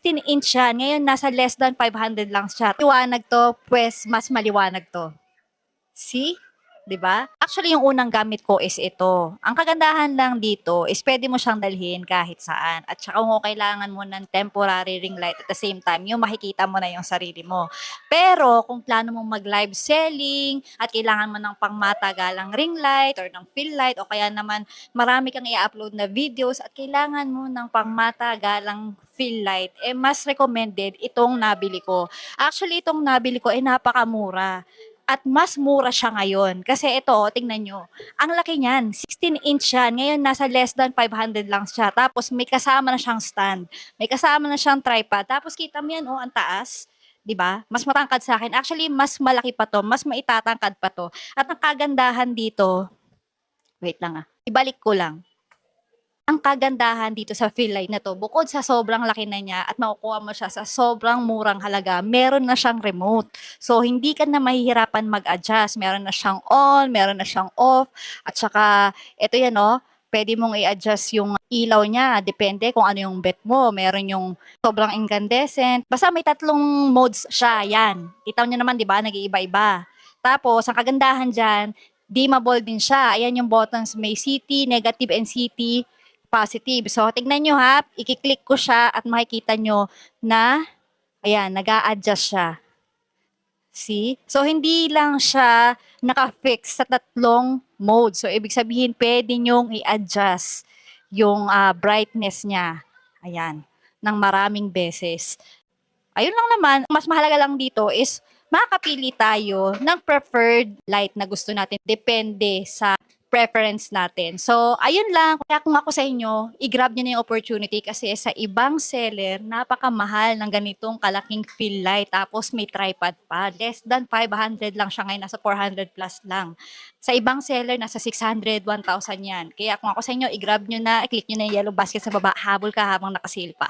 16-inch siya. Ngayon, nasa less than 500 lang siya. Liwanag to, pues mas maliwanag to. See? 'Di ba? Actually, yung unang gamit ko is ito. Ang kagandahan lang dito is pwede mo siyang dalhin kahit saan. At saka kung kailangan mo ng temporary ring light at the same time, yung makikita mo na yung sarili mo. Pero kung plano mong mag-live selling at kailangan mo ng pangmatagalang ring light or ng fill light o kaya naman marami kang i-upload na videos at kailangan mo ng pangmatagalang fill light, eh mas recommended itong nabili ko. Actually, itong nabili ko ay napakamura. At mas mura siya ngayon. Kasi ito, tingnan nyo. Ang laki niyan. 16-inch siya. Ngayon, nasa less than 500 lang siya. Tapos, may kasama na siyang stand. May kasama na siyang tripod. Tapos, kita mo yan, oh, ang taas. 'Di ba? Mas matangkad sa akin. Actually, mas malaki pa to. Mas maitatangkad pa to. At ang kagandahan dito, wait lang ah. Ibalik ko lang. Ang kagandahan dito sa fill light na to, bukod sa sobrang laki na niya at makukuha mo siya sa sobrang murang halaga, meron na siyang remote. So, hindi ka na mahihirapan mag-adjust. Meron na siyang on, meron na siyang off. At saka, ito yan, oh, pwede mong i-adjust yung ilaw niya. Depende kung ano yung bet mo. Meron yung sobrang incandescent. Basta may tatlong modes siya. Yan. Kita niyo naman, di ba? Nag-iiba-iba. Tapos, ang kagandahan dyan, dimmable din siya. Ayan yung buttons. May CT, negative, and CT positive. So, tignan nyo ha, i-click ko siya at makikita nyo na, ayan, nag-a-adjust siya. See? So, hindi lang siya naka-fix sa tatlong mode. So, ibig sabihin, pwede nyong i-adjust yung brightness niya. Ayan, ng maraming beses. Ayun lang naman, mas mahalaga lang dito is makakapili tayo ng preferred light na gusto natin. Depende sa preference natin. So, ayun lang. Kaya kung ako sa inyo, i-grab nyo na yung opportunity kasi sa ibang seller, napakamahal ng ganitong kalaking fill light. Tapos may tripod pa. Less than 500 lang siya ngayon. Nasa 400 plus lang. Sa ibang seller, nasa 600, 1,000 yan. Kaya kung ako sa inyo, i-grab nyo na, i-click nyo na yung yellow basket sa baba. Habol ka habang nakasale pa.